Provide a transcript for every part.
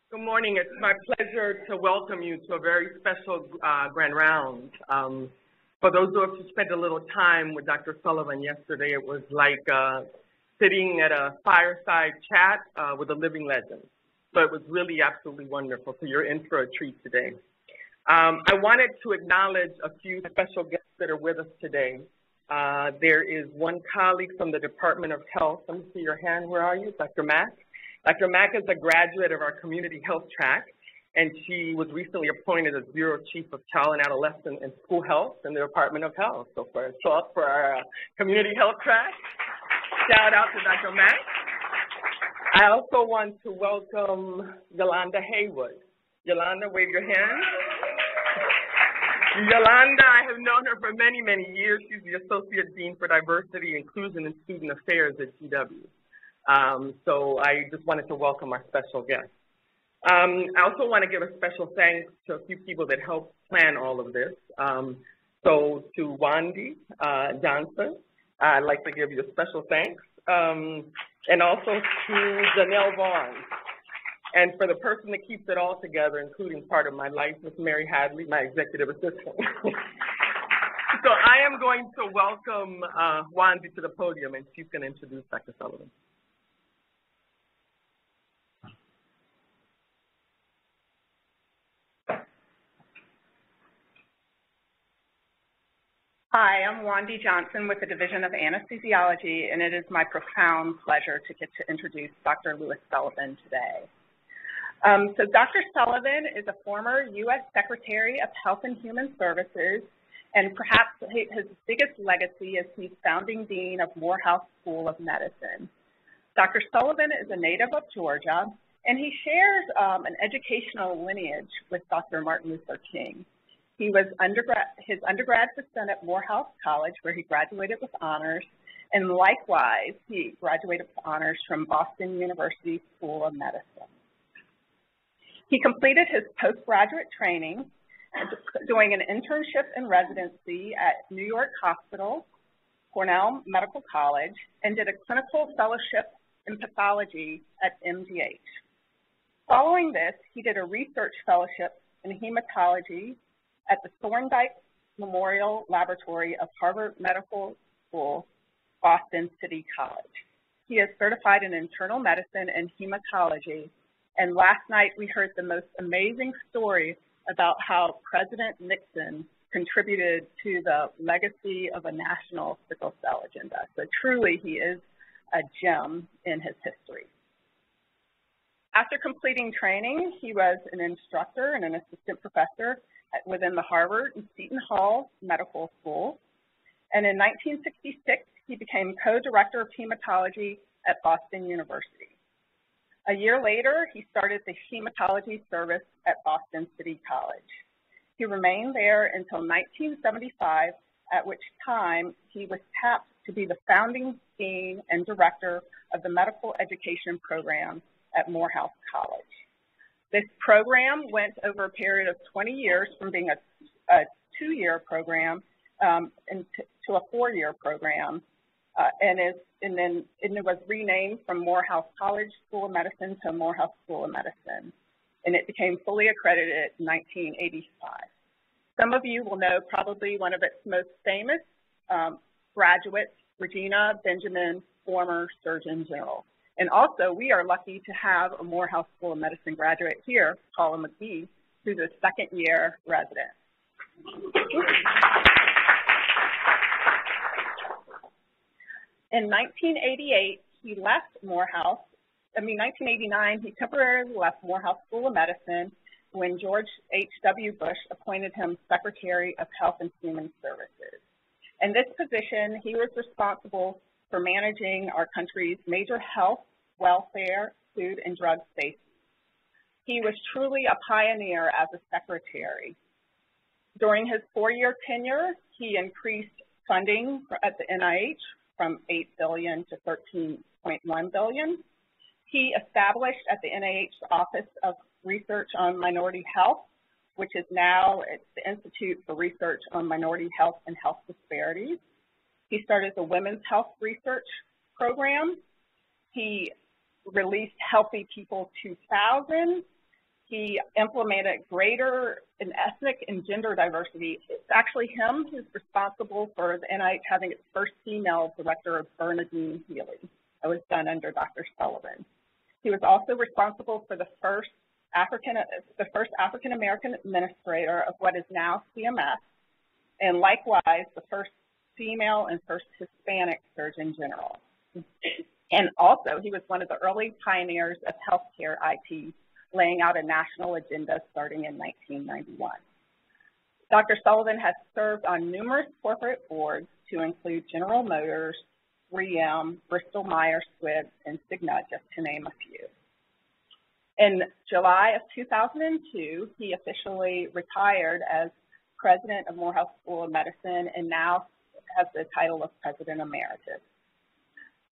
Good morning. It's my pleasure to welcome you to a very special Grand Round. For those of us who spent a little time with Dr. Sullivan yesterday, it was like sitting at a fireside chat with a living legend. So it was really absolutely wonderful. So you're in for a treat today. I wanted to acknowledge a few special guests that are with us today. There is one colleague from the Department of Health. Let me see your hand. Where are you? Dr. Mack. Dr. Mack is a graduate of our community health track, and she was recently appointed as Bureau Chief of Child and Adolescent and School Health in the Department of Health. So for our community health track, shout out to Dr. Mack. I also want to welcome Yolanda Haywood. Yolanda, wave your hand. Yolanda, I have known her for many, many years. She's the Associate Dean for Diversity, Inclusion, and Student Affairs at GW. So I just wanted to welcome our special guest. I also want to give a special thanks to a few people that helped plan all of this. So to Wanda Johnson, I'd like to give you a special thanks. And also to Janelle Vaughn. And for the person that keeps it all together, including part of my life, Miss Mary Hadley, my executive assistant. So I am going to welcome Wanda to the podium, and she's going to introduce Dr. Sullivan. Hi, I'm Wanda Johnson with the Division of Anesthesiology, and it is my profound pleasure to get to introduce Dr. Lewis Sullivan today. So Dr. Sullivan is a former U.S. Secretary of Health and Human Services, and perhaps his biggest legacy is he's founding dean of Morehouse School of Medicine. Dr. Sullivan is a native of Georgia, and he shares an educational lineage with Dr. Martin Luther King. He was his undergrad was done at Morehouse College, where he graduated with honors, and likewise, he graduated with honors from Boston University School of Medicine. He completed his postgraduate training, doing an internship and residency at New York Hospital, Cornell Medical College, and did a clinical fellowship in pathology at MGH. Following this, he did a research fellowship in hematology at the Thorndike Memorial Laboratory of Harvard Medical School, Boston City College. He is certified in internal medicine and hematology, and last night we heard the most amazing story about how President Nixon contributed to the legacy of a national sickle cell agenda. So truly, he is a gem in his history. After completing training, he was an instructor and an assistant professor within the Harvard and Seton Hall Medical School. And in 1966, he became co-director of hematology at Boston University. A year later, he started the hematology service at Boston City College. He remained there until 1975, at which time he was tapped to be the founding dean and director of the medical education program at Morehouse College. This program went over a period of 20 years from being a two-year program to a four-year program, and it was renamed from Morehouse College School of Medicine to Morehouse School of Medicine, and it became fully accredited in 1985. Some of you will know probably one of its most famous graduates, Regina Benjamin, former Surgeon General. And also, we are lucky to have a Morehouse School of Medicine graduate here, Paula McGee, who's a second-year resident. In 1988, he left Morehouse. 1989, he temporarily left Morehouse School of Medicine when George H.W. Bush appointed him Secretary of Health and Human Services. In this position, he was responsible for managing our country's major health, welfare, food, and drug safety. He was truly a pioneer as a secretary. During his four-year tenure, he increased funding at the NIH from $8 billion to $13.1 billion. He established at the NIH the Office of Research on Minority Health, which is now it's the Institute for Research on Minority Health and Health Disparities. He started the Women's Health Research Program. He released Healthy People 2000, He implemented greater in ethnic and gender diversity. It's actually him who's responsible for the NIH having its first female director of Bernadine Healy. That was done under Dr. Sullivan. He was also responsible for the first African American administrator of what is now CMS, and likewise the first female and first Hispanic Surgeon General. And also, he was one of the early pioneers of healthcare IT, laying out a national agenda starting in 1991. Dr. Sullivan has served on numerous corporate boards to include General Motors, 3M, Bristol-Myers Squibb, and Cigna, just to name a few. In July of 2002, he officially retired as president of Morehouse School of Medicine and now has the title of President Emeritus.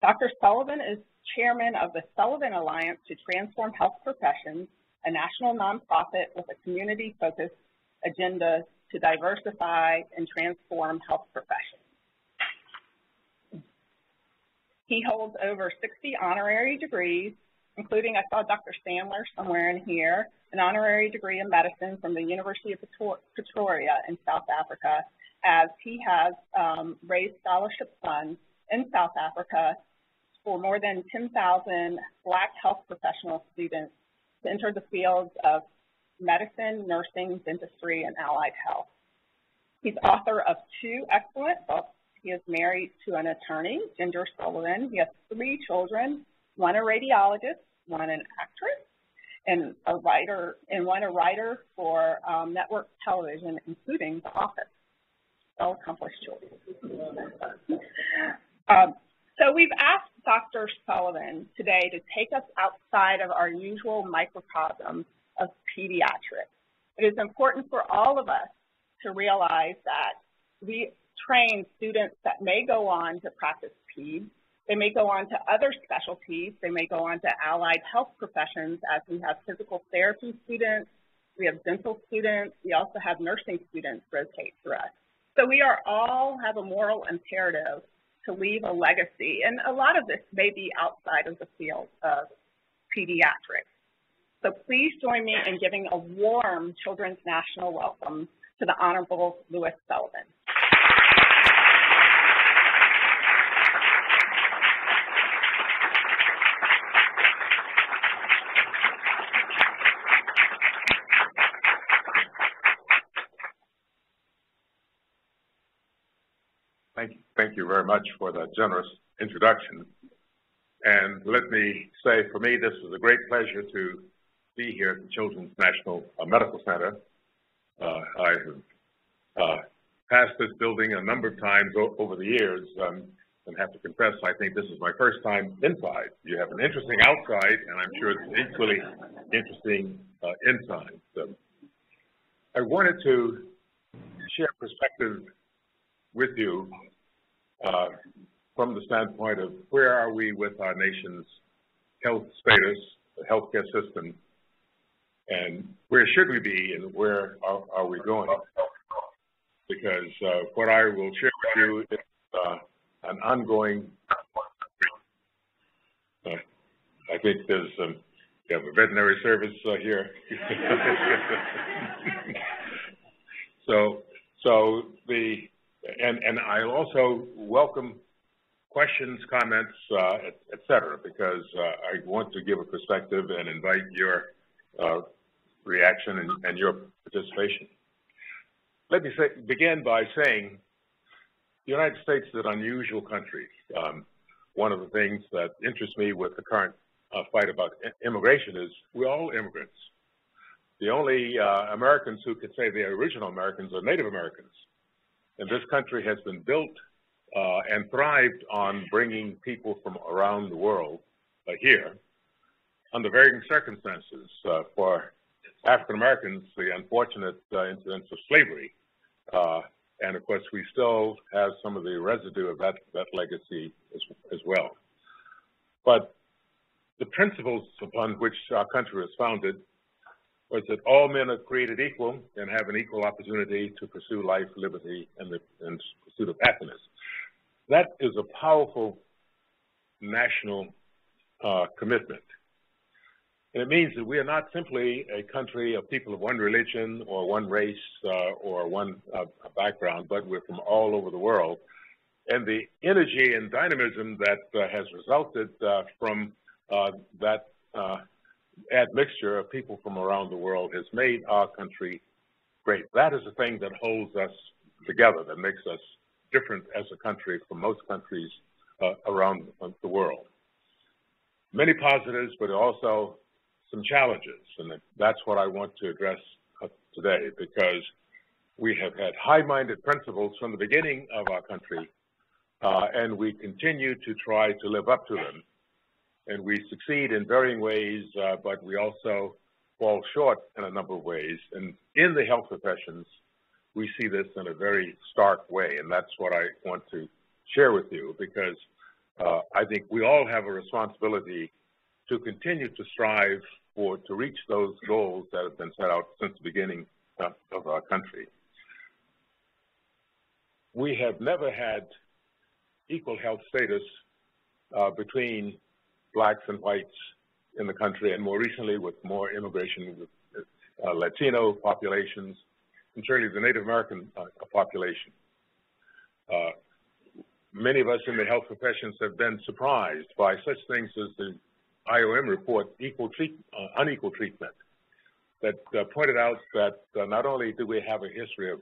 Dr. Sullivan is chairman of the Sullivan Alliance to Transform Health Professions, a national nonprofit with a community-focused agenda to diversify and transform health professions. He holds over 60 honorary degrees, including, I saw Dr. Sandler somewhere in here, an honorary degree in medicine from the University of Pretoria in South Africa, as he has raised scholarship funds in South Africa for more than 10,000 Black health professional students to enter the fields of medicine, nursing, dentistry, and allied health. He's author of 2 excellent books. He is married to an attorney, Ginger Sullivan. He has 3 children, one a radiologist, one an actress, and one a writer for network television, including The Office. Well accomplished children. So we've asked Dr. Sullivan today to take us outside of our usual microcosm of pediatrics. It is important for all of us to realize that we train students that may go on to practice peds. They may go on to other specialties. They may go on to allied health professions, as we have physical therapy students, we have dental students, we also have nursing students rotate through us. So we all have a moral imperative to leave a legacy, and a lot of this may be outside of the field of pediatrics. So please join me in giving a warm Children's National welcome to the Honorable Louis Sullivan. Thank you very much for that generous introduction. And let me say, for me, this is a great pleasure to be here at the Children's National Medical Center. I have passed this building a number of times over the years, and have to confess, I think this is my first time inside. You have an interesting outside, and I'm sure it's equally interesting inside. So I wanted to share perspective with you from the standpoint of where are we with our nation's health status, the healthcare system, and where should we be and where are we going? Because what I will share with you is an ongoing, I think there's you have a veterinary service here. And I'll also welcome questions, comments, et cetera, because I want to give a perspective and invite your reaction and your participation. Let me begin by saying the United States is an unusual country. One of the things that interests me with the current fight about immigration is we're all immigrants. The only Americans who could say they're original Americans are Native Americans. And this country has been built and thrived on bringing people from around the world here under varying circumstances. For African Americans, the unfortunate incidents of slavery, and of course we still have some of the residue of that legacy as well. But the principles upon which our country was founded was that all men are created equal and have an equal opportunity to pursue life, liberty, and the pursuit of happiness. That is a powerful national commitment. And it means that we are not simply a country of people of one religion or one race or one background, but we're from all over the world. And the energy and dynamism that has resulted from that admixture of people from around the world has made our country great. That is the thing that holds us together, that makes us different as a country from most countries around the world. Many positives, but also some challenges, and that's what I want to address today, because we have had high-minded principles from the beginning of our country, and we continue to try to live up to them. And we succeed in varying ways, but we also fall short in a number of ways. And in the health professions, we see this in a very stark way, and that's what I want to share with you, because I think we all have a responsibility to continue to strive to reach those goals that have been set out since the beginning of our country. We have never had equal health status between blacks and whites in the country, and more recently with more immigration with Latino populations, and certainly the Native American population. Many of us in the health professions have been surprised by such things as the IOM report, unequal treatment, that pointed out that not only do we have a history of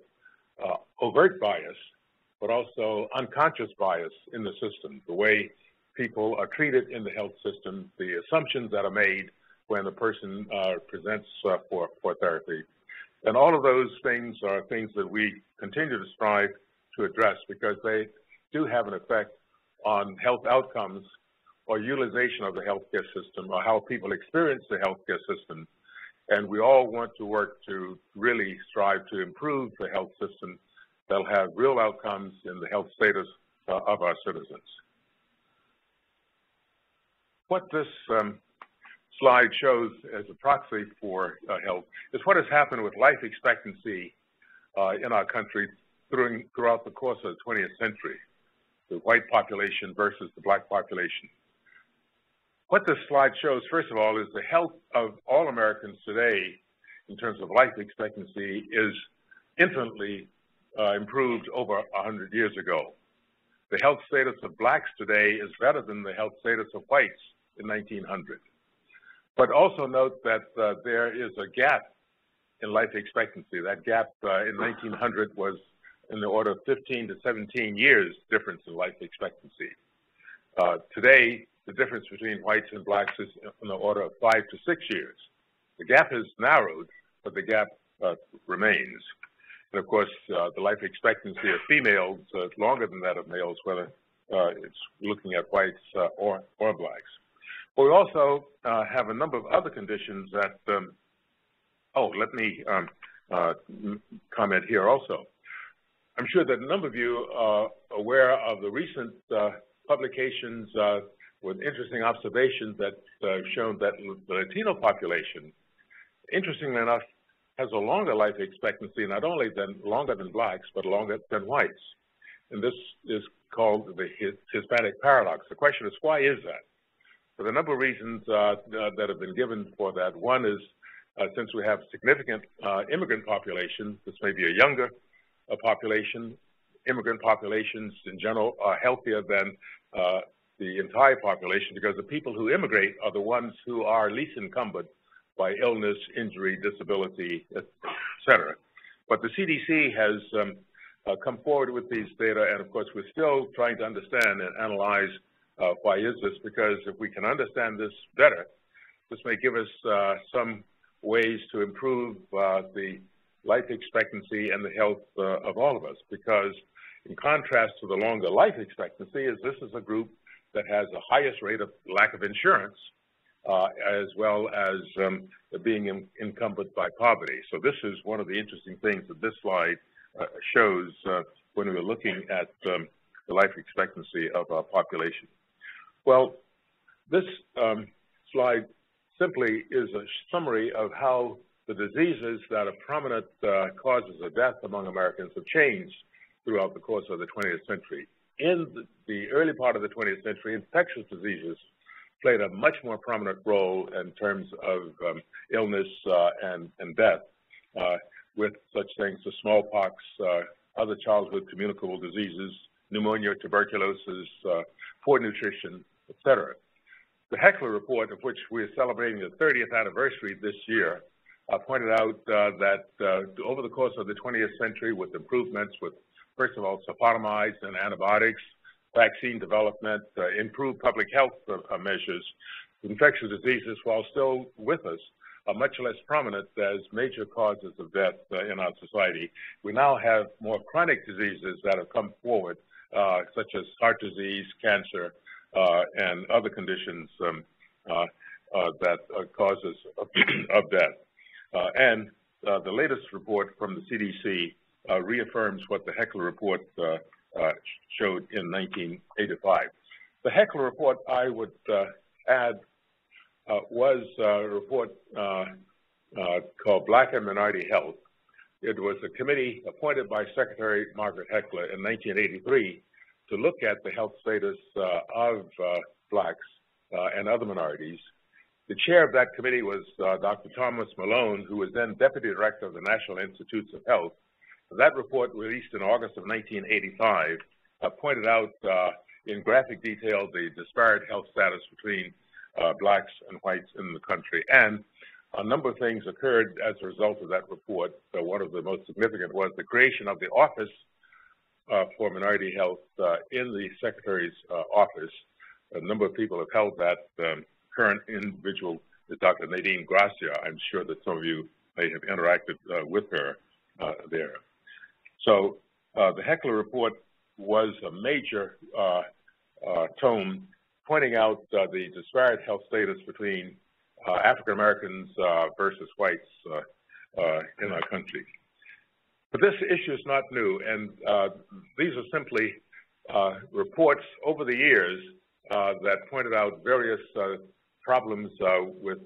overt bias, but also unconscious bias in the system, the way people are treated in the health system, the assumptions that are made when a person presents for therapy. And all of those things are things that we continue to strive to address, because they do have an effect on health outcomes or utilization of the healthcare system, or how people experience the healthcare system. And we all want to work to really strive to improve the health system that'll have real outcomes in the health status of our citizens. What this slide shows as a proxy for health is what has happened with life expectancy in our country throughout the course of the 20th century, the white population versus the black population. What this slide shows, first of all, is the health of all Americans today in terms of life expectancy is infinitely improved over 100 years ago. The health status of blacks today is better than the health status of whites in 1900. But also note that there is a gap in life expectancy. That gap in 1900 was in the order of 15 to 17 years difference in life expectancy. Today, the difference between whites and blacks is in the order of 5 to 6 years. The gap has narrowed, but the gap remains. And of course, the life expectancy of females is longer than that of males, whether it's looking at whites or blacks. But we also have a number of other conditions that, let me comment here also. I'm sure that a number of you are aware of the recent publications with interesting observations that shown that the Latino population, interestingly enough, has a longer life expectancy, not only longer than blacks, but longer than whites. And this is called the Hispanic Paradox. The question is, why is that? For a number of reasons that have been given for that. One is, since we have significant immigrant population, this may be a younger population. Immigrant populations in general are healthier than the entire population, because the people who immigrate are the ones who are least encumbered by illness, injury, disability, et cetera. But the CDC has come forward with these data, and of course we're still trying to understand and analyze why is this, because if we can understand this better, this may give us some ways to improve the life expectancy and the health of all of us, because in contrast to the longer life expectancy, this is a group that has the highest rate of lack of insurance, as well as being encumbered by poverty. So this is one of the interesting things that this slide shows when we're looking at the life expectancy of our population. Well, this slide simply is a summary of how the diseases that are prominent causes of death among Americans have changed throughout the course of the 20th century. In the early part of the 20th century, infectious diseases played a much more prominent role in terms of illness and death, with such things as smallpox, other childhood communicable diseases, pneumonia, tuberculosis, poor nutrition, etc. The Heckler Report, of which we're celebrating the 30th anniversary this year, pointed out that over the course of the 20th century, with improvements with, first of all, sulfonamides and antibiotics, vaccine development, improved public health measures, infectious diseases, while still with us, are much less prominent as major causes of death in our society. We now have more chronic diseases that have come forward, such as heart disease, cancer, and other conditions that are causes of death. And the latest report from the CDC reaffirms what the Heckler Report showed in 1985. The Heckler Report, I would add, was a report called Black and Minority Health. It was a committee appointed by Secretary Margaret Heckler in 1983 to look at the health status of Blacks and other minorities. The chair of that committee was Dr. Thomas Malone, who was then Deputy Director of the National Institutes of Health. That report, released in August of 1985, pointed out in graphic detail the disparate health status between Blacks and whites in the country. And a number of things occurred as a result of that report. One of the most significant was the creation of the Office for Minority Health in the Secretary's office. A number of people have held that. Current individual is Dr. Nadine Gracia. I'm sure that some of you may have interacted with her there. So the Heckler Report was a major tome pointing out the disparate health status between African Americans versus whites in our country. But this issue is not new, and these are simply reports over the years that pointed out various problems with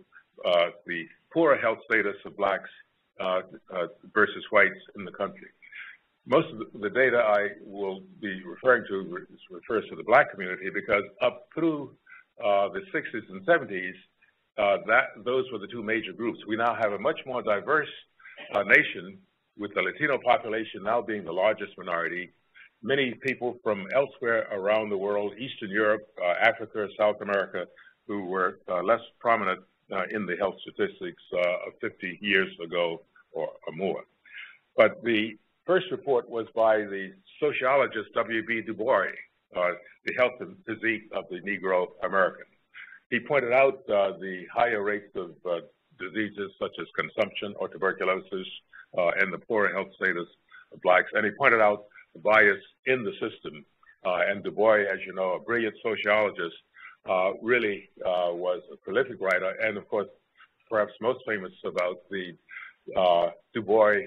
the poorer health status of Blacks versus whites in the country. Most of the data I will be referring to refers to the Black community, because up through the 60s and 70s, those were the two major groups. We now have a much more diverse nation, with the Latino population now being the largest minority. Many people from elsewhere around the world, Eastern Europe, Africa, South America, who were less prominent in the health statistics of 50 years ago or more. But the first report was by the sociologist W.B. Du Bois, The Health and Physique of the Negro American. He pointed out the higher rates of diseases such as consumption or tuberculosis and the poorer health status of Blacks, and he pointed out the bias in the system. And Du Bois, as you know, a brilliant sociologist, really was a prolific writer, and of course, perhaps most famous about the Du Bois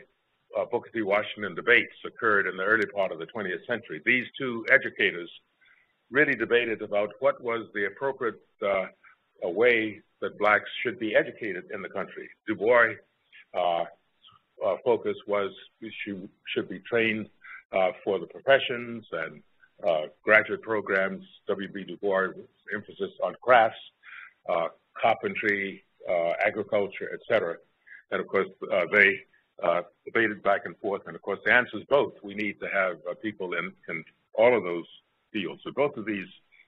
Booker T. Washington debates occurred in the early part of the 20th century. These two educators really debated about what was the appropriate way that Blacks should be educated in the country. Du Bois' focus was should be trained for the professions and graduate programs. W.B. Du Bois' emphasis on crafts, carpentry, agriculture, etc. And of course, they debated back and forth, and of course the answer is both. We need to have people in all of those fields. So both of these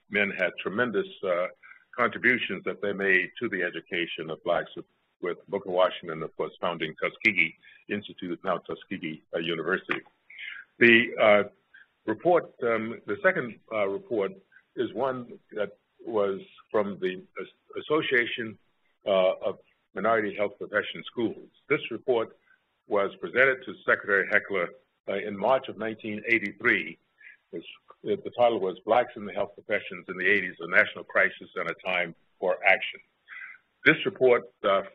men had tremendous contributions that they made to the education of Blacks, with Booker Washington, of course, founding Tuskegee Institute, now Tuskegee University. The report, the second report, is one that was from the Association of Minority Health Profession Schools. This report was presented to Secretary Heckler in March of 1983. The title was Blacks in the Health Professions in the 80s, a National Crisis and a Time for Action. This report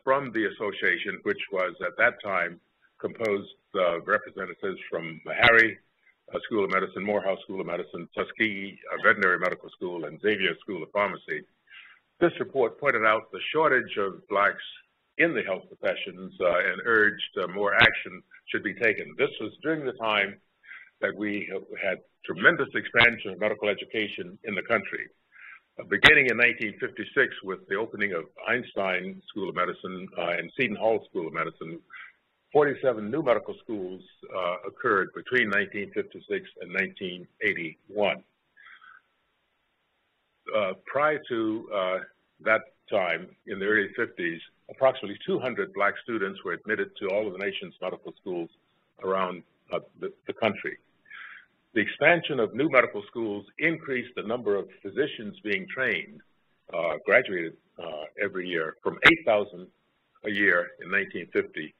from the association, which was at that time composed of representatives from Meharry School of Medicine, Morehouse School of Medicine, Tuskegee Veterinary Medical School, and Xavier School of Pharmacy. This report pointed out the shortage of Blacks in the health professions and urged more action should be taken. This was during the time that we had tremendous expansion of medical education in the country. Beginning in 1956 with the opening of Einstein School of Medicine and Seton Hall School of Medicine, 47 new medical schools occurred between 1956 and 1981. Prior to that time, in the early 50s, approximately 200 black students were admitted to all of the nation's medical schools around the country. The expansion of new medical schools increased the number of physicians being trained, graduated every year, from 8,000 a year in 1950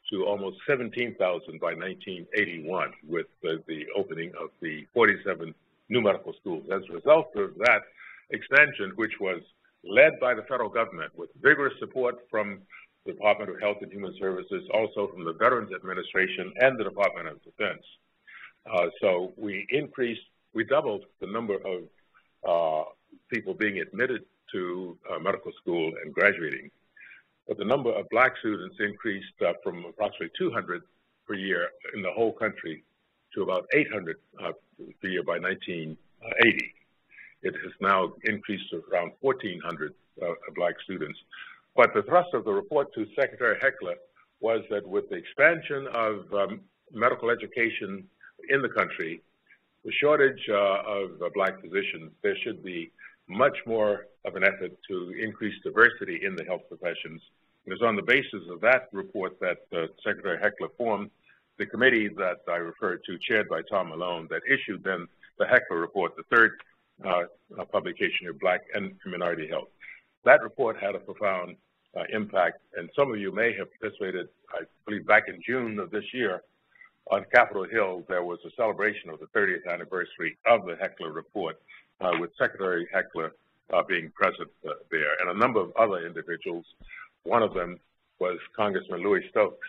to almost 17,000 by 1981 with the opening of the 47 new medical schools. As a result of that expansion, which was led by the federal government with vigorous support from the Department of Health and Human Services, also from the Veterans Administration and the Department of Defense. So we doubled the number of people being admitted to medical school and graduating. But the number of black students increased from approximately 200 per year in the whole country to about 800 per year by 1980. It has now increased to around 1,400 black students. But the thrust of the report to Secretary Heckler was that with the expansion of medical education in the country, the shortage of black physicians, there should be much more of an effort to increase diversity in the health professions. It was on the basis of that report that Secretary Heckler formed the committee that I referred to, chaired by Tom Malone, that issued then the Heckler Report, the third publication of Black and Minority Health. That report had a profound impact, and some of you may have participated, I believe back in June of this year, on Capitol Hill, there was a celebration of the 30th anniversary of the Heckler Report, with Secretary Heckler being present there, and a number of other individuals. One of them was Congressman Louis Stokes,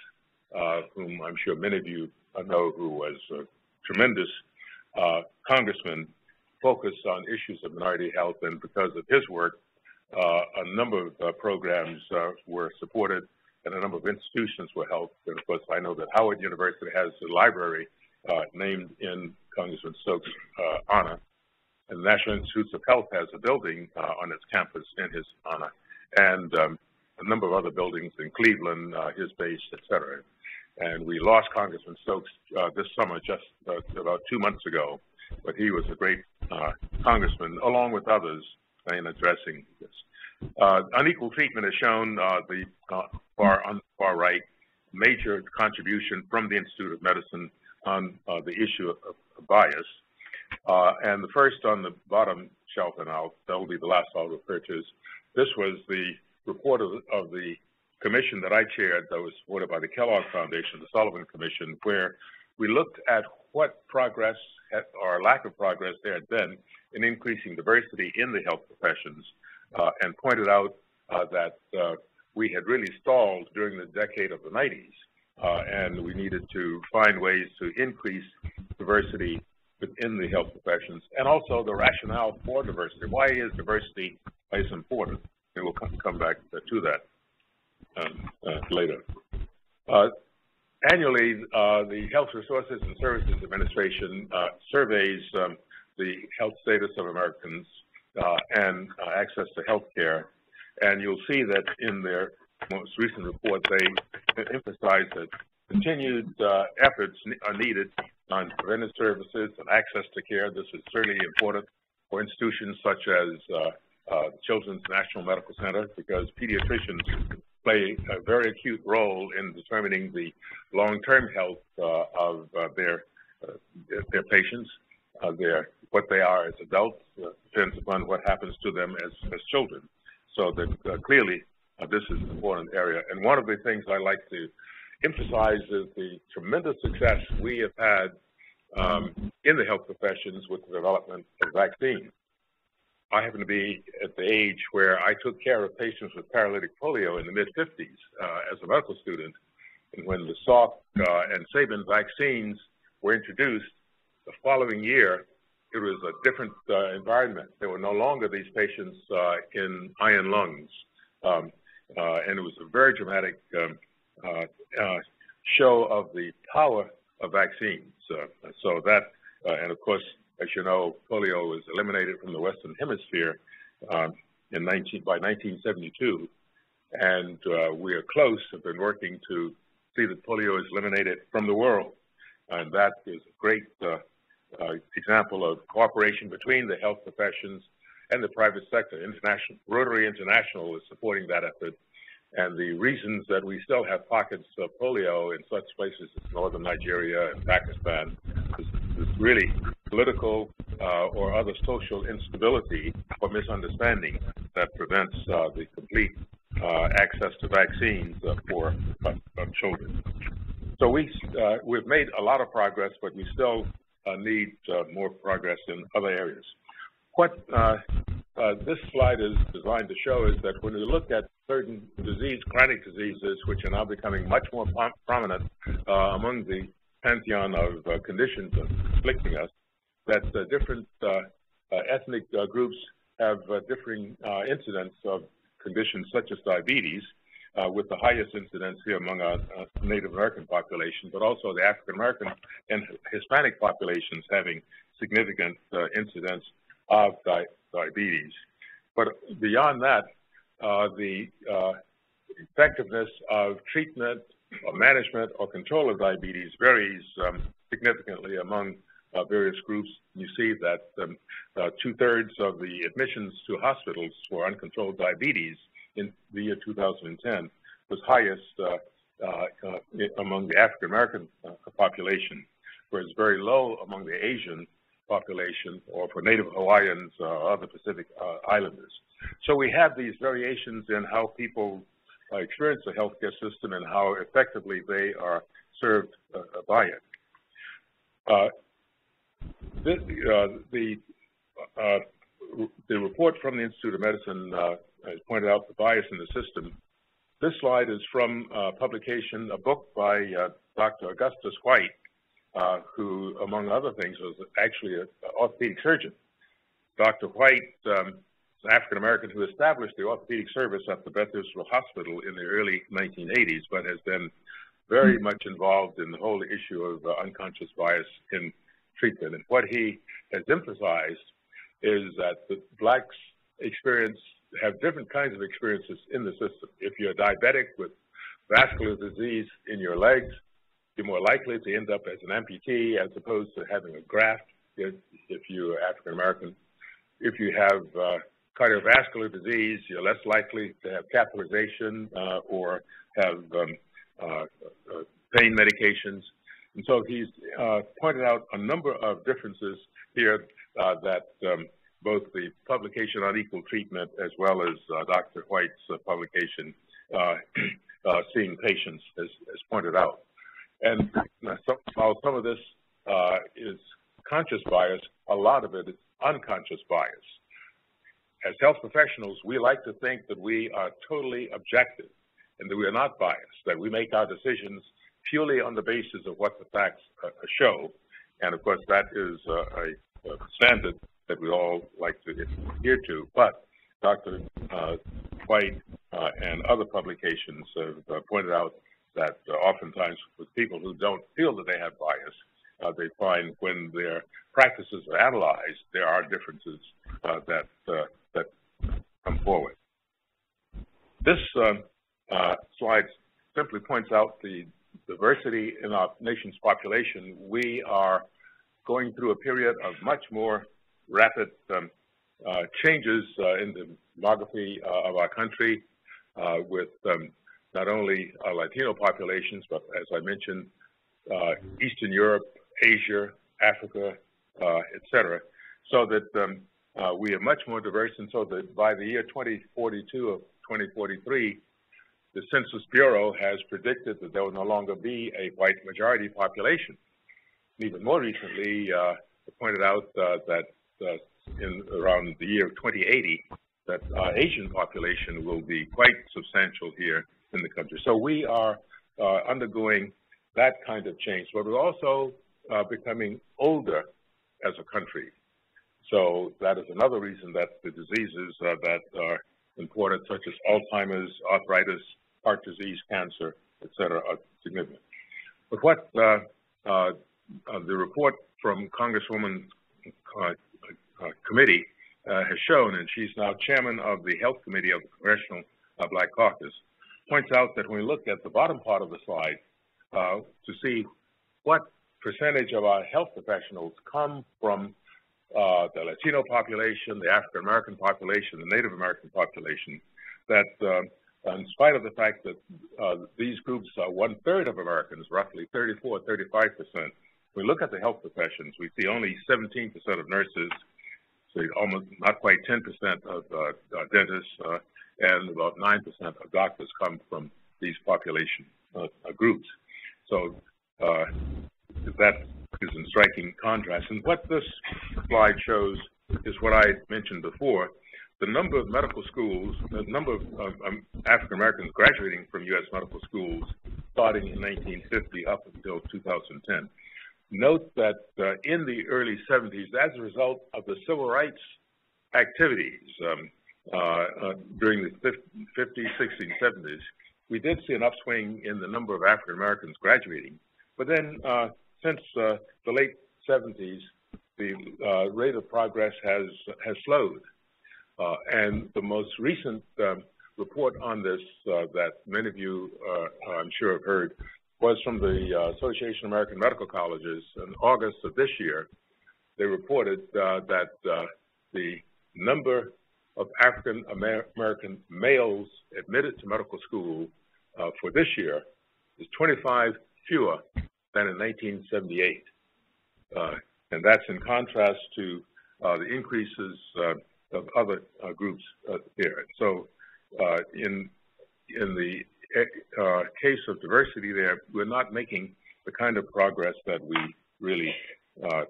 whom I'm sure many of you know, who was a tremendous congressman focused on issues of minority health, and because of his work, a number of programs were supported and a number of institutions were helped. And of course, I know that Howard University has a library named in Congressman Stokes' honor, and the National Institutes of Health has a building on its campus in his honor, and a number of other buildings in Cleveland, his base, et cetera. And we lost Congressman Stokes this summer, just about 2 months ago, but he was a great congressman, along with others, in addressing this. Unequal treatment is shown on the far right, major contribution from the Institute of Medicine on the issue of bias. And the first on the bottom shelf, and that'll be the last I'll refer to, is this was the report of the commission that I chaired that was supported by the Kellogg Foundation, the Sullivan Commission, where we looked at what progress or lack of progress there had been in increasing diversity in the health professions, and pointed out that we had really stalled during the decade of the 90s, and we needed to find ways to increase diversity within the health professions, and also the rationale for diversity. Why is diversity important? And we'll come back to that later. Annually, the Health Resources and Services Administration surveys the health status of Americans and access to health care. And you'll see that in their most recent report, they emphasize that continued efforts are needed on preventive services and access to care. This is certainly important for institutions such as the Children's National Medical Center, because pediatricians play a very acute role in determining the long-term health of their patients. What they are as adults depends upon what happens to them as children. So that clearly this is an important area. And one of the things I like to emphasize is the tremendous success we have had in the health professions with the development of vaccines. I happen to be at the age where I took care of patients with paralytic polio in the mid-50s as a medical student. And when the Salk and Sabin vaccines were introduced, the following year, it was a different environment. There were no longer these patients in iron lungs. And it was a very dramatic show of the power of vaccines. So that, and of course, as you know, polio was eliminated from the Western Hemisphere by 1972, and we are close. Have been working to see that polio is eliminated from the world, and that is a great example of cooperation between the health professions and the private sector. Rotary International is supporting that effort, and the reasons that we still have pockets of polio in such places as northern Nigeria and Pakistan is really political or other social instability or misunderstanding that prevents the complete access to vaccines for children. So we've made a lot of progress, but we still need more progress in other areas. What this slide is designed to show is that when we look at certain chronic diseases, which are now becoming much more prominent among the pantheon of conditions afflicting us, that different ethnic groups have differing incidence of conditions such as diabetes, with the highest incidence here among our Native American population, but also the African American and Hispanic populations having significant incidence of diabetes. But beyond that, the effectiveness of treatment or management or control of diabetes varies significantly among various groups. You see that 2/3 of the admissions to hospitals for uncontrolled diabetes in the year 2010 was highest among the African American population, whereas very low among the Asian population or for Native Hawaiians or other Pacific Islanders. So we have these variations in how people experience the healthcare system and how effectively they are served by it. The report from the Institute of Medicine has pointed out the bias in the system. This slide is from a publication, a book by Dr. Augustus White, who, among other things, was actually an orthopedic surgeon. Dr. White is an African-American who established the orthopedic service at the Beth Israel Hospital in the early 1980s, but has been very much involved in the whole issue of unconscious bias in treatment. And what he has emphasized is that the blacks have different kinds of experiences in the system. If you're diabetic with vascular disease in your legs, you're more likely to end up as an amputee as opposed to having a graft if you're African American. If you have cardiovascular disease, you're less likely to have catheterization or have pain medications. And so he's pointed out a number of differences here that both the publication on equal treatment as well as Dr. White's publication, Seeing Patients, has pointed out. And while some of this is conscious bias, a lot of it is unconscious bias. As health professionals, we like to think that we are totally objective and that we are not biased, that we make our decisions purely on the basis of what the facts show. And of course, that is a standard that we all like to adhere to. But Dr. White and other publications have pointed out that oftentimes with people who don't feel that they have bias, they find when their practices are analyzed, there are differences that come forward. This slide simply points out the diversity in our nation's population. We are going through a period of much more rapid changes in the demography of our country with not only our Latino populations, but as I mentioned, Eastern Europe, Asia, Africa, et cetera, so that we are much more diverse, and so that by the year 2042 or 2043, the Census Bureau has predicted that there will no longer be a white majority population. Even more recently, it pointed out that in around the year 2080, that our Asian population will be quite substantial here in the country. So we are undergoing that kind of change, but we're also becoming older as a country. So that is another reason that the diseases that are important, such as Alzheimer's, arthritis, heart disease, cancer, et cetera, are significant. But what the report from Congresswoman committee has shown, and she's now chairman of the Health Committee of the Congressional Black Caucus, points out that when we look at the bottom part of the slide to see what percentage of our health professionals come from the Latino population, the African American population, the Native American population, that in spite of the fact that these groups are 1/3 of Americans, roughly 34, 35%, we look at the health professions, we see only 17% of nurses, so almost not quite 10% of dentists, and about 9% of doctors come from these population groups. So that is in striking contrast. And what this slide shows is what I mentioned before. The number of medical schools, the number of African Americans graduating from U.S. medical schools starting in 1950 up until 2010. Note that in the early 70s, as a result of the civil rights activities during the 50s, 60s, 70s, we did see an upswing in the number of African Americans graduating. But then since the late 70s, the rate of progress has slowed. And the most recent report on this that many of you, I'm sure, have heard was from the Association of American Medical Colleges in August of this year. They reported that the number of African American males admitted to medical school for this year is 25 fewer than in 1978. And that's in contrast to the increases of other groups here. So in the case of diversity there, we're not making the kind of progress that we really are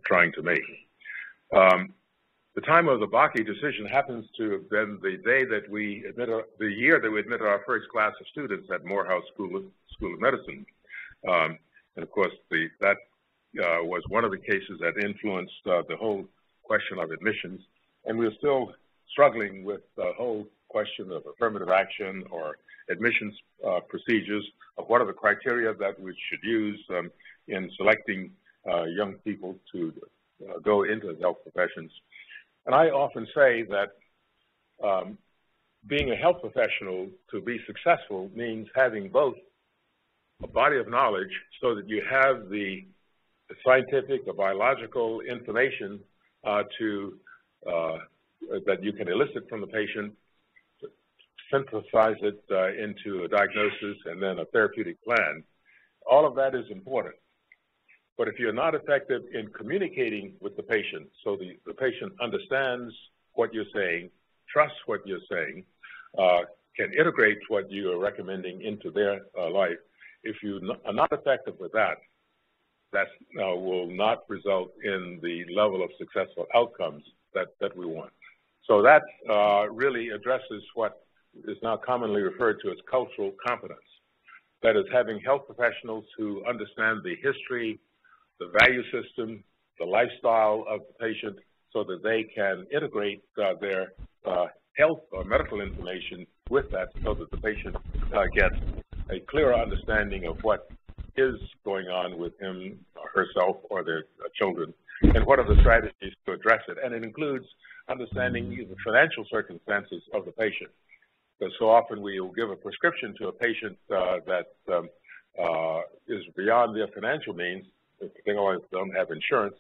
trying to make. The time of the Bakke decision happens to have been the day that we the year that we admitted our first class of students at Morehouse School of Medicine. And of course, that was one of the cases that influenced the whole question of admissions. And we're still struggling with the whole question of affirmative action or admissions procedures, of what are the criteria that we should use in selecting young people to go into the health professions. And I often say that being a health professional to be successful means having both a body of knowledge so that you have the scientific or biological information that you can elicit from the patient, synthesize it into a diagnosis and then a therapeutic plan. All of that is important. But if you're not effective in communicating with the patient so the patient understands what you're saying, trusts what you're saying, can integrate what you are recommending into their life, if you are not effective with that, that will not result in the level of successful outcomes that we want. So that really addresses what is now commonly referred to as cultural competence. That is, having health professionals who understand the history, the value system, the lifestyle of the patient, so that they can integrate their health or medical information with that, so that the patient gets a clearer understanding of what is going on with him or herself or their children, and what are the strategies to address it. And it includes understanding the financial circumstances of the patient. Because so often we will give a prescription to a patient that is beyond their financial means, particularly if they don't have insurance.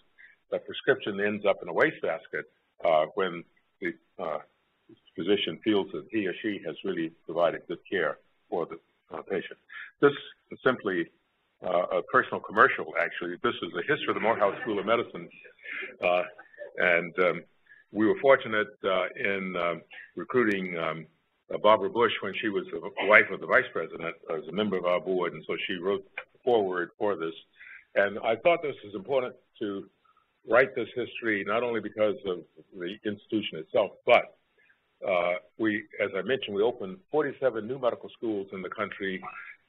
That prescription ends up in a wastebasket when the physician feels that he or she has really provided good care for the patient. This is simply a personal commercial, actually. This is the history of the Morehouse School of Medicine. And we were fortunate in recruiting Barbara Bush when she was the wife of the vice president as a member of our board, and so she wrote the foreword for this. And I thought this was important to write this history, not only because of the institution itself, but as I mentioned, we opened 47 new medical schools in the country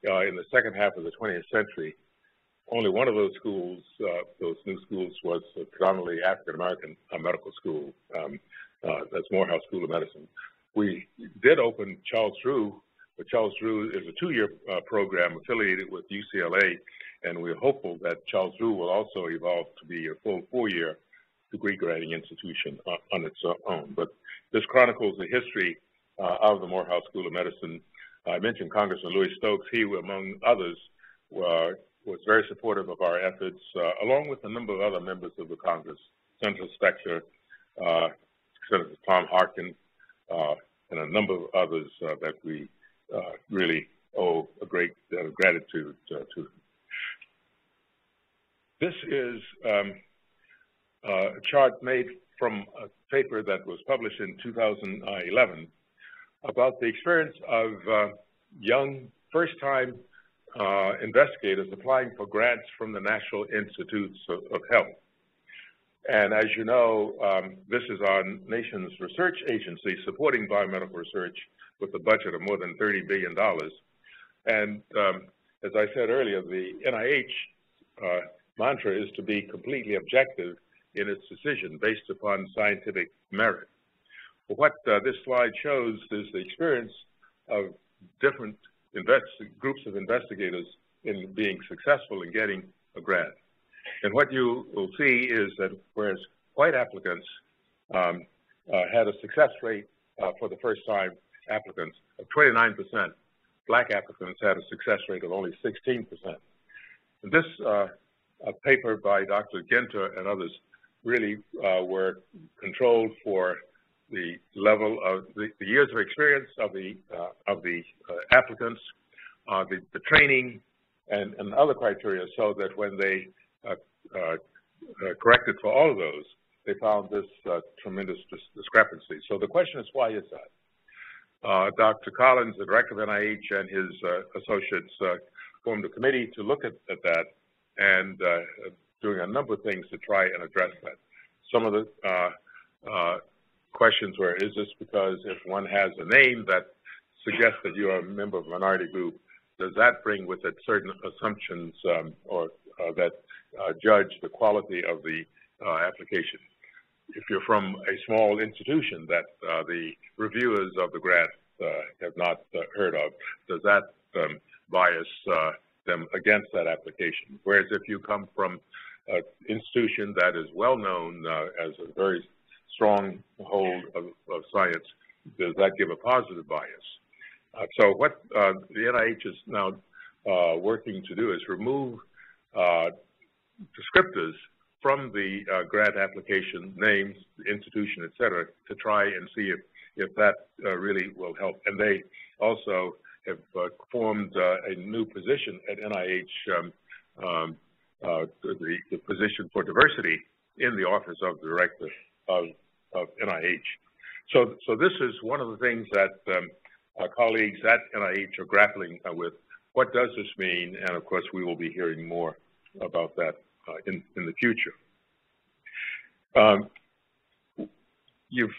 in the second half of the 20th century. Only one of those schools, those new schools, was a predominantly African-American medical school. That's Morehouse School of Medicine. We did open Charles Drew, but Charles Drew is a 2-year program affiliated with UCLA, and we're hopeful that Charles Drew will also evolve to be a full 4-year degree granting institution on its own. But this chronicles the history of the Morehouse School of Medicine. I mentioned Congressman Louis Stokes. He, among others, was very supportive of our efforts, along with a number of other members of the Congress, Senator Specter, Senator Tom Harkin, and a number of others that we really owe a great gratitude to. This is a chart made from a paper that was published in 2011 about the experience of young first-time investigators applying for grants from the National Institutes of Health. And as you know, this is our nation's research agency supporting biomedical research with a budget of more than $30 billion. And as I said earlier, the NIH mantra is to be completely objective in its decision based upon scientific merit. But what this slide shows is the experience of different groups of investigators in being successful in getting a grant. And what you will see is that whereas white applicants had a success rate for the first-time applicants of 29%, black applicants had a success rate of only 16%. And this paper by Dr. Ginter and others really were controlled for the level of the years of experience of the applicants, the training, and other criteria, so that when they corrected for all of those, they found this tremendous discrepancy. So the question is, why is that? Dr. Collins, the director of NIH, and his associates formed a committee to look at that and doing a number of things to try and address that. Some of the questions were, is this because if one has a name that suggests that you are a member of a minority group, does that bring with it certain assumptions or that judge the quality of the application? If you're from a small institution that the reviewers of the grant have not heard of, does that bias them against that application? Whereas if you come from an institution that is well known as a very strong hold of science, does that give a positive bias? So what the NIH is now working to do is remove descriptors from the grant application, names, institution, et cetera, to try and see if that really will help. And they also have formed a new position at NIH, the position for diversity in the Office of the Director of NIH. So this is one of the things that our colleagues at NIH are grappling with. What does this mean? And of course, we will be hearing more about that in the future. You've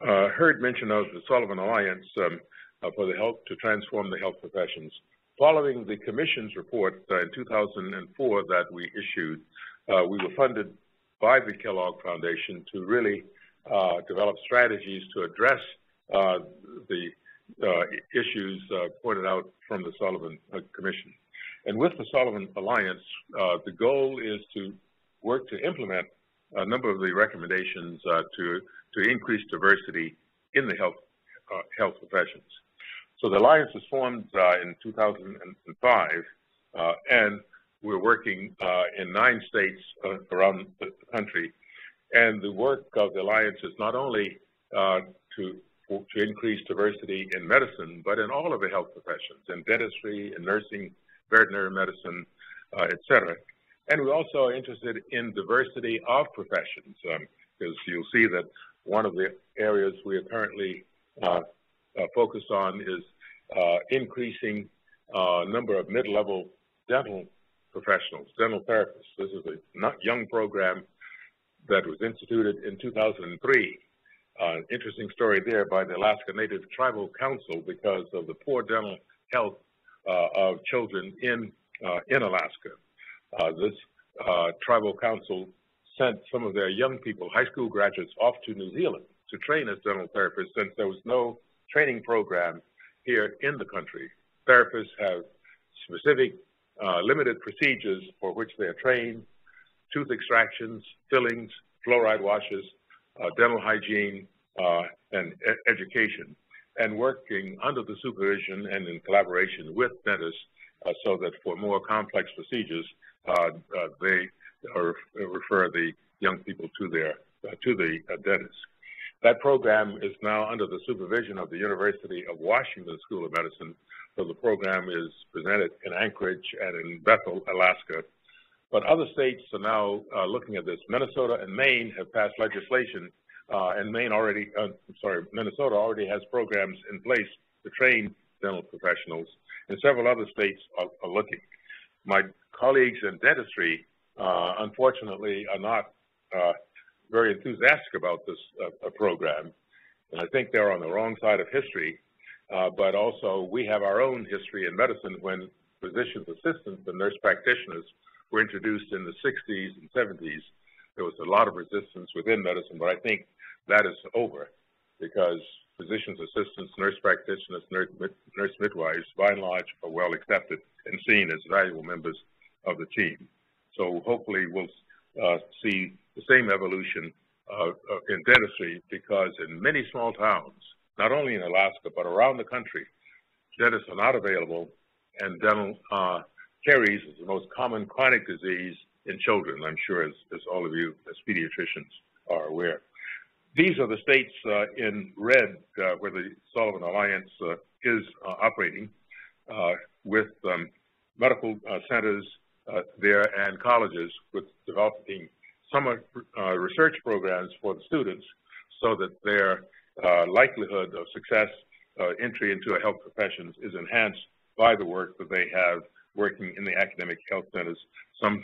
heard mention of the Sullivan Alliance for the help to transform the health professions. Following the Commission's report in 2004 that we issued, we were funded by the Kellogg Foundation to really develop strategies to address the issues pointed out from the Sullivan Commission. And with the Sullivan Alliance, the goal is to work to implement a number of the recommendations to increase diversity in the health professions. So the Alliance was formed in 2005, and we're working in 9 states around the country. And the work of the Alliance is not only to increase diversity in medicine, but in all of the health professions, in dentistry, in nursing, veterinary medicine, et cetera. And we also are interested in diversity of professions, because you'll see that one of the areas we are currently focused on is increasing number of mid-level dental professionals, dental therapists. This is a young program that was instituted in 2003. Interesting story there by the Alaska Native Tribal Council because of the poor dental health of children in Alaska. This tribal council sent some of their young people, high school graduates, off to New Zealand to train as dental therapists since there was no training program here in the country. Therapists have specific limited procedures for which they are trained: tooth extractions, fillings, fluoride washes, dental hygiene, and education, and working under the supervision and in collaboration with dentists so that for more complex procedures, they refer the young people to the dentist. That program is now under the supervision of the University of Washington School of Medicine. So the program is presented in Anchorage and in Bethel, Alaska. But other states are now looking at this. Minnesota and Maine have passed legislation, and Minnesota already has programs in place to train dental professionals, and several other states are looking. My colleagues in dentistry, unfortunately, are not very enthusiastic about this program, and I think they're on the wrong side of history. But also, we have our own history in medicine when physicians' assistants and nurse practitioners were introduced in the 60s and 70s. There was a lot of resistance within medicine, but I think that is over because physicians' assistants, nurse practitioners, nurse midwives, by and large, are well accepted and seen as valuable members of the team. So hopefully we'll see the same evolution in dentistry, because in many small towns, not only in Alaska, but around the country, dentists are not available, and dental caries is the most common chronic disease in children, I'm sure, as all of you as pediatricians are aware. These are the states in red where the Sullivan Alliance is operating with medical centers there and colleges with developing summer research programs for the students so that their likelihood of success entry into a health professions is enhanced by the work that they have working in the academic health centers. Some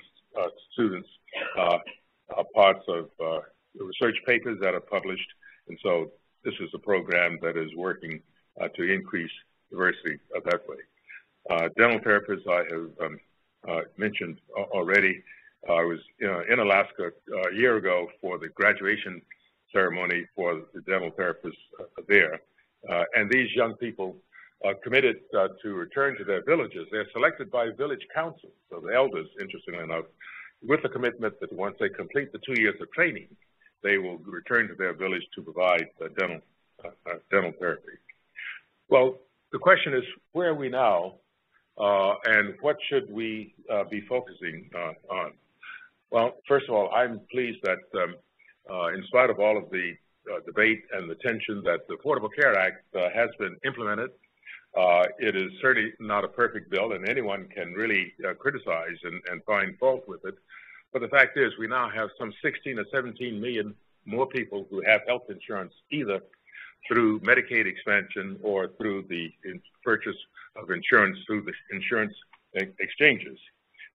students are parts of research papers that are published, and so this is a program that is working to increase diversity that way. Dental therapists I have mentioned already. I was in Alaska a year ago for the graduation ceremony for the dental therapists there, and these young people are committed to return to their villages. They're selected by village councils, so the elders, interestingly enough, with the commitment that once they complete the 2 years of training, they will return to their village to provide dental therapy. Well, the question is, where are we now, and what should we be focusing on? Well, first of all, I'm pleased that in spite of all of the debate and the tension, that the Affordable Care Act has been implemented. It is certainly not a perfect bill, and anyone can really criticize and find fault with it. But the fact is, we now have some 16 or 17 million more people who have health insurance, either through Medicaid expansion or through the purchase of insurance through the insurance exchanges.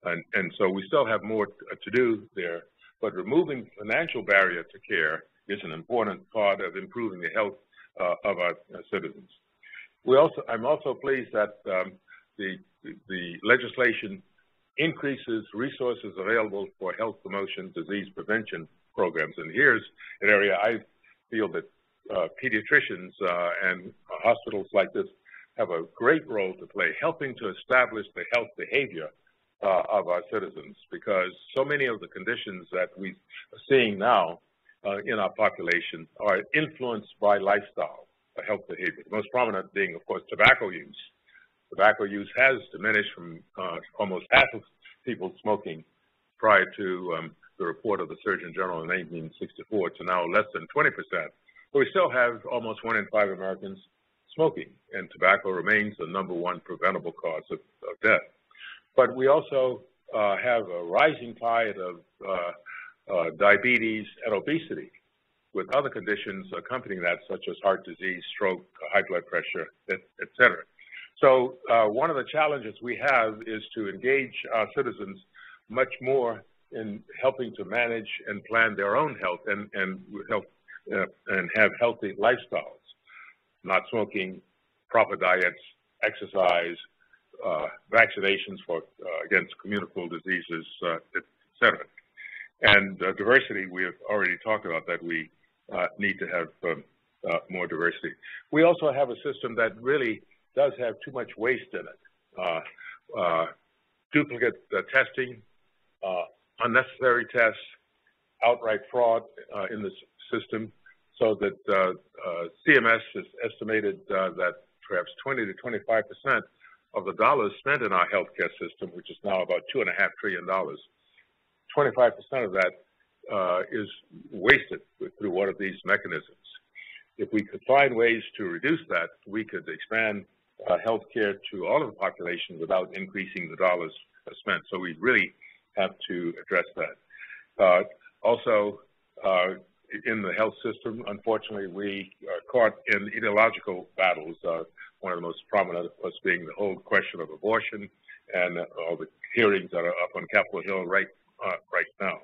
And so we still have more to do there, but removing financial barrier to care is an important part of improving the health of our citizens. I'm also pleased that the legislation increases resources available for health promotion, disease prevention programs. And here's an area I feel that pediatricians and hospitals like this have a great role to play, helping to establish the health behavior of our citizens, because so many of the conditions that we are seeing now in our population are influenced by lifestyle, health behavior. The most prominent being, of course, tobacco use. Tobacco use has diminished from almost half of people smoking prior to the report of the Surgeon General in 1964 to now less than 20%. But we still have almost 1 in 5 Americans smoking, and tobacco remains the #1 preventable cause of death. But we also have a rising tide of diabetes and obesity, with other conditions accompanying that, such as heart disease, stroke, high blood pressure, et cetera. So one of the challenges we have is to engage our citizens much more in helping to manage and plan their own health and have healthy lifestyles, not smoking, proper diets, exercise, vaccinations against communicable diseases, et cetera. And diversity, we have already talked about that. We need to have more diversity. We also have a system that really does have too much waste in it. Duplicate testing, unnecessary tests, outright fraud in the system, so that CMS has estimated that perhaps 20 to 25% of the dollars spent in our healthcare system, which is now about $2.5 trillion, 25% of that is wasted through one of these mechanisms. If we could find ways to reduce that, we could expand healthcare to all of the population without increasing the dollars spent. So we really have to address that. Also, in the health system, unfortunately, we are caught in ideological battles. One of the most prominent, of course, being the whole question of abortion and all the hearings that are up on Capitol Hill right now.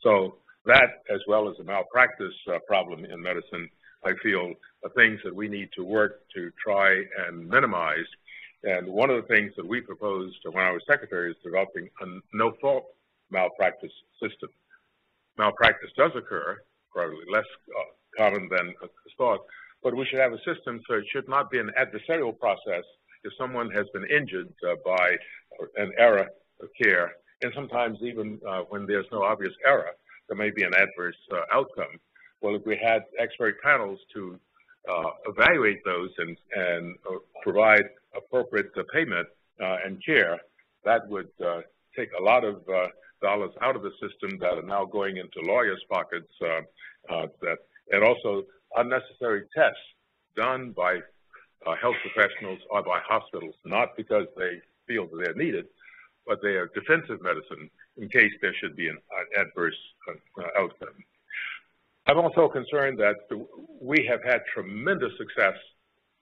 So that, as well as the malpractice problem in medicine, I feel are things that we need to work to try and minimize. And one of the things that we proposed when I was secretary is developing a no-fault malpractice system. Malpractice does occur, probably less common than thought, but we should have a system so it should not be an adversarial process if someone has been injured by an error of care, and sometimes even when there's no obvious error, there may be an adverse outcome. Well, if we had expert panels to evaluate those and provide appropriate payment and care, that would take a lot of dollars out of the system that are now going into lawyers' pockets, and also unnecessary tests done by health professionals or by hospitals, not because they feel that they're needed, but they are defensive medicine in case there should be an adverse outcome. I'm also concerned that we have had tremendous success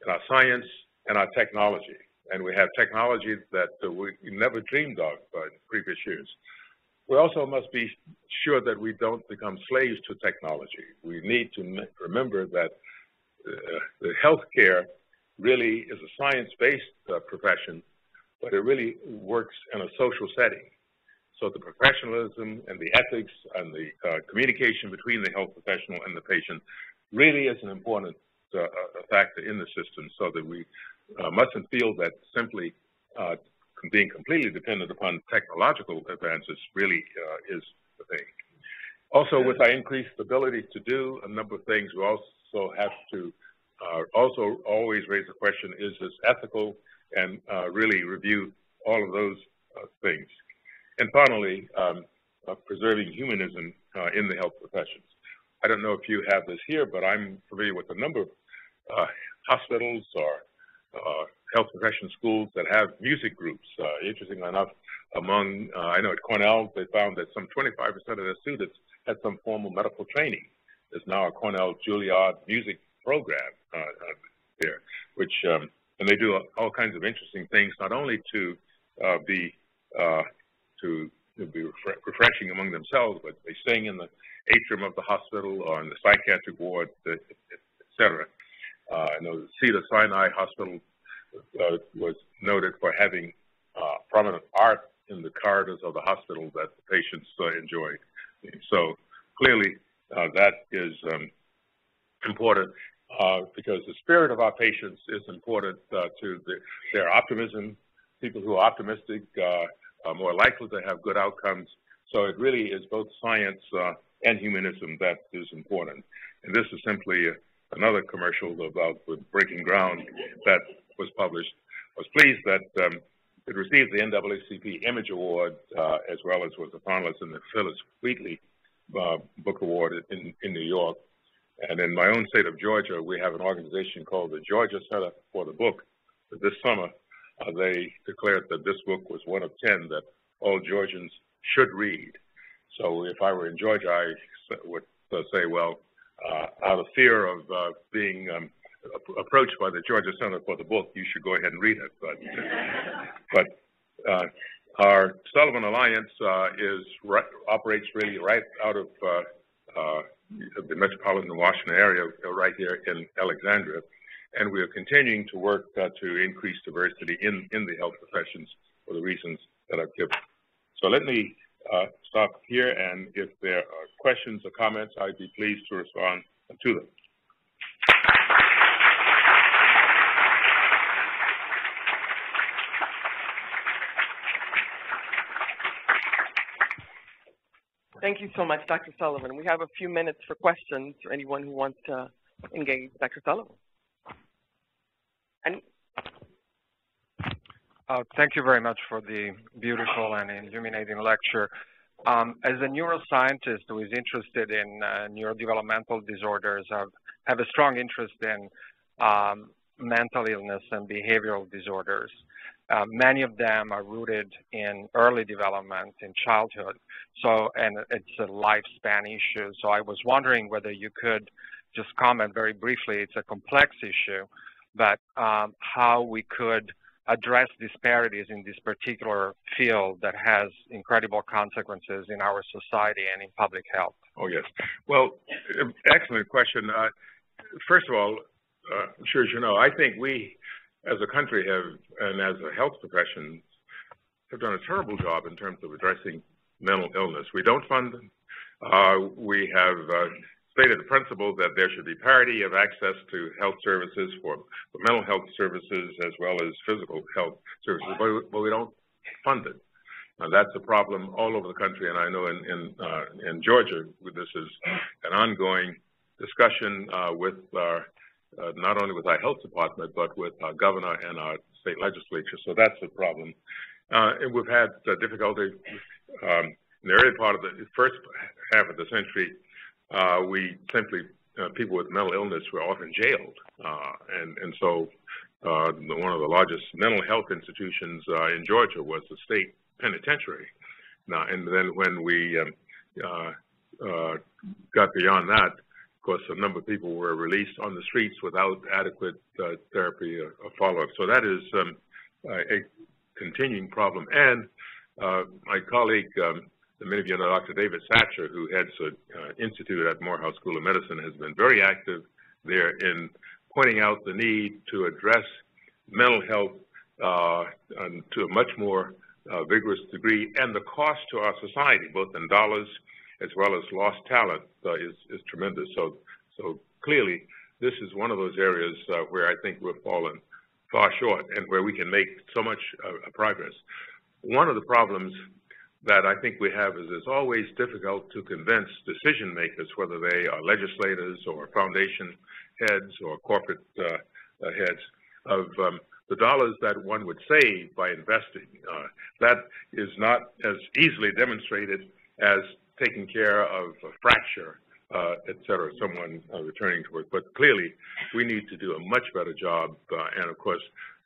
in our science and our technology, and we have technology that we never dreamed of in previous years. We also must be sure that we don't become slaves to technology. We need to remember that the healthcare really is a science-based profession, but it really works in a social setting. So the professionalism and the ethics and the communication between the health professional and the patient really is an important factor in the system, so that we mustn't feel that simply being completely dependent upon technological advances really is the thing. Also, with our increased ability to do a number of things, we also have to also always raise the question, is this ethical, and really review all of those things. And finally, preserving humanism in the health professions. I don't know if you have this here, but I'm familiar with a number of hospitals or health profession schools that have music groups. Interestingly enough, among, I know at Cornell, they found that some 25% of their students had some formal medical training. There's now a Cornell Juilliard music program there, which, and they do all kinds of interesting things, not only to be refreshing among themselves, but they sing in the atrium of the hospital or in the psychiatric ward, et cetera. I know the Cedars-Sinai Hospital was noted for having prominent art in the corridors of the hospital that the patients enjoyed. So clearly that is important because the spirit of our patients is important to their optimism. People who are optimistic are more likely to have good outcomes. So it really is both science and humanism that is important. And this is simply another commercial about breaking ground that was published. I was pleased that it received the NAACP Image Award, as well as was a finalist in the Phyllis Wheatley Book Award in New York. And in my own state of Georgia, we have an organization called the Georgia Center for the Book. This summer, they declared that this book was one of 10 that all Georgians should read. So if I were in Georgia, I would say, well, out of fear of being approached by the Georgia Center for the Book, you should go ahead and read it. But our Sullivan Alliance operates really right out of the metropolitan Washington area, right here in Alexandria. And we are continuing to work to increase diversity in the health professions for the reasons that I've given. So let me stop here, and if there are questions or comments, I'd be pleased to respond to them. Thank you so much, Dr. Sullivan. We have a few minutes for questions for anyone who wants to engage Dr. Sullivan. Thank you very much for the beautiful and illuminating lecture. As a neuroscientist who is interested in neurodevelopmental disorders, I have a strong interest in mental illness and behavioral disorders. Many of them are rooted in early development in childhood, and it's a lifespan issue. So I was wondering whether you could just comment very briefly. It's a complex issue, but how we could address disparities in this particular field that has incredible consequences in our society and in public health. Oh, yes. Well, excellent question. First of all, I'm sure as you know, I think we as a country have, and as a health profession, have done a terrible job in terms of addressing mental illness. We don't fund them. We have stated the principle that there should be parity of access to health services for mental health services as well as physical health services, but we don't fund it. That's a problem all over the country, and I know in Georgia, this is an ongoing discussion with our, not only with our health department, but with our governor and our state legislature. So that's a problem. And we've had difficulty in the early part of the first half of the century. We simply, people with mental illness were often jailed. And so one of the largest mental health institutions in Georgia was the state penitentiary. Now, and then when we got beyond that, of course, a number of people were released on the streets without adequate therapy or follow-up. So that is a continuing problem. And my colleague, many of you know, Dr. David Satcher, who heads an institute at Morehouse School of Medicine, has been very active there in pointing out the need to address mental health to a much more vigorous degree, and the cost to our society, both in dollars as well as lost talent, is tremendous. So clearly, this is one of those areas where I think we've fallen far short and where we can make so much progress. One of the problems that I think we have is it's always difficult to convince decision makers, whether they are legislators or foundation heads or corporate heads, of the dollars that one would save by investing. That is not as easily demonstrated as taking care of a fracture, et cetera, someone returning to work. But clearly, we need to do a much better job. And of course,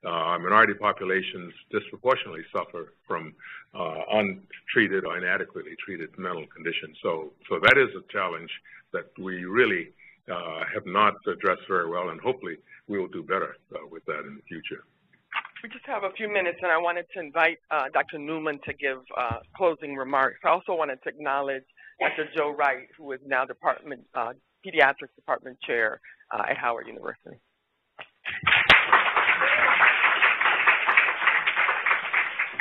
our minority populations disproportionately suffer from untreated or inadequately treated mental conditions. So that is a challenge that we really have not addressed very well, and hopefully we will do better with that in the future. We just have a few minutes, and I wanted to invite Dr. Newman to give closing remarks. I also wanted to acknowledge Dr. Joe Wright, who is now Pediatrics Department Chair at Howard University.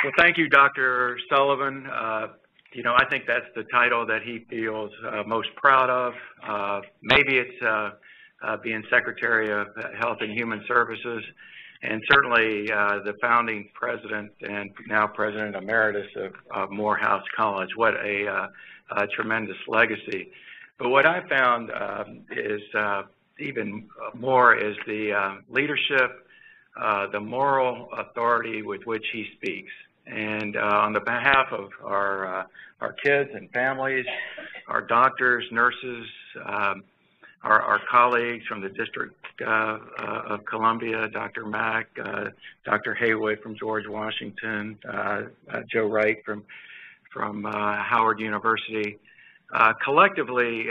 Well, thank you, Dr. Sullivan. You know, I think that's the title that he feels most proud of. Maybe it's being Secretary of Health and Human Services, and certainly the founding president and now President Emeritus of Morehouse College. What a tremendous legacy. But what I found is even more is the leadership, the moral authority with which he speaks. And on the behalf of our kids and families, our doctors, nurses, our colleagues from the District of Columbia, Dr. Mack, Dr. Haywood from George Washington, Joe Wright from Howard University. Collectively,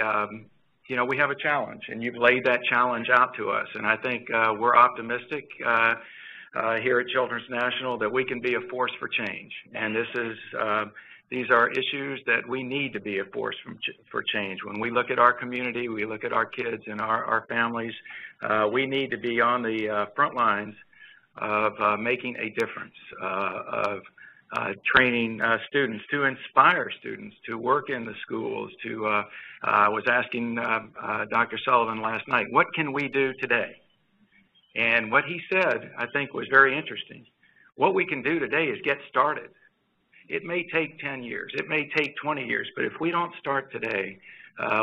you know, we have a challenge, and you've laid that challenge out to us. And I think we're optimistic here at Children's National that we can be a force for change. And these are issues that we need to be a force for change. When we look at our community, we look at our kids and our families, we need to be on the front lines of making a difference, of training students, to inspire students to work in the schools, I was asking Dr. Sullivan last night, what can we do today? And what he said, I think, was very interesting. What we can do today is get started. It may take 10 years. It may take 20 years. But if we don't start today,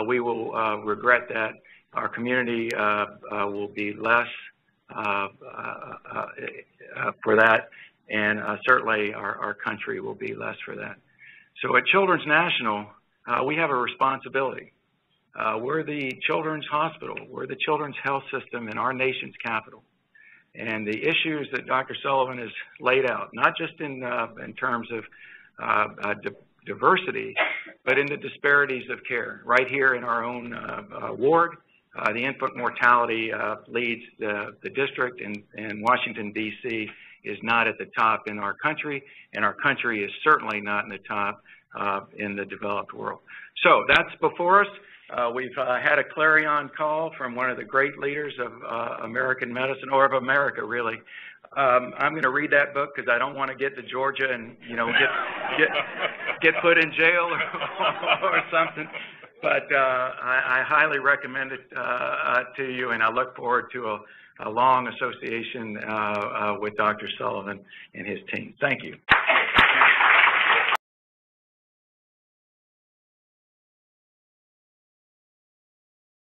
we will regret that. Our community will be less for that, and certainly our country will be less for that. So at Children's National, we have a responsibility. We're the children's hospital. We're the children's health system in our nation's capital. And the issues that Dr. Sullivan has laid out, not just in terms of diversity, but in the disparities of care. Right here in our own ward, the infant mortality leads the district, and Washington, D.C. is not at the top in our country, and our country is certainly not in the top in the developed world. So that's before us. We've had a clarion call from one of the great leaders of American medicine, or of America, really. I'm going to read that book because I don't want to get to Georgia and, you know, get put in jail or something. But I highly recommend it to you, and I look forward to a long association with Dr. Sullivan and his team. Thank you.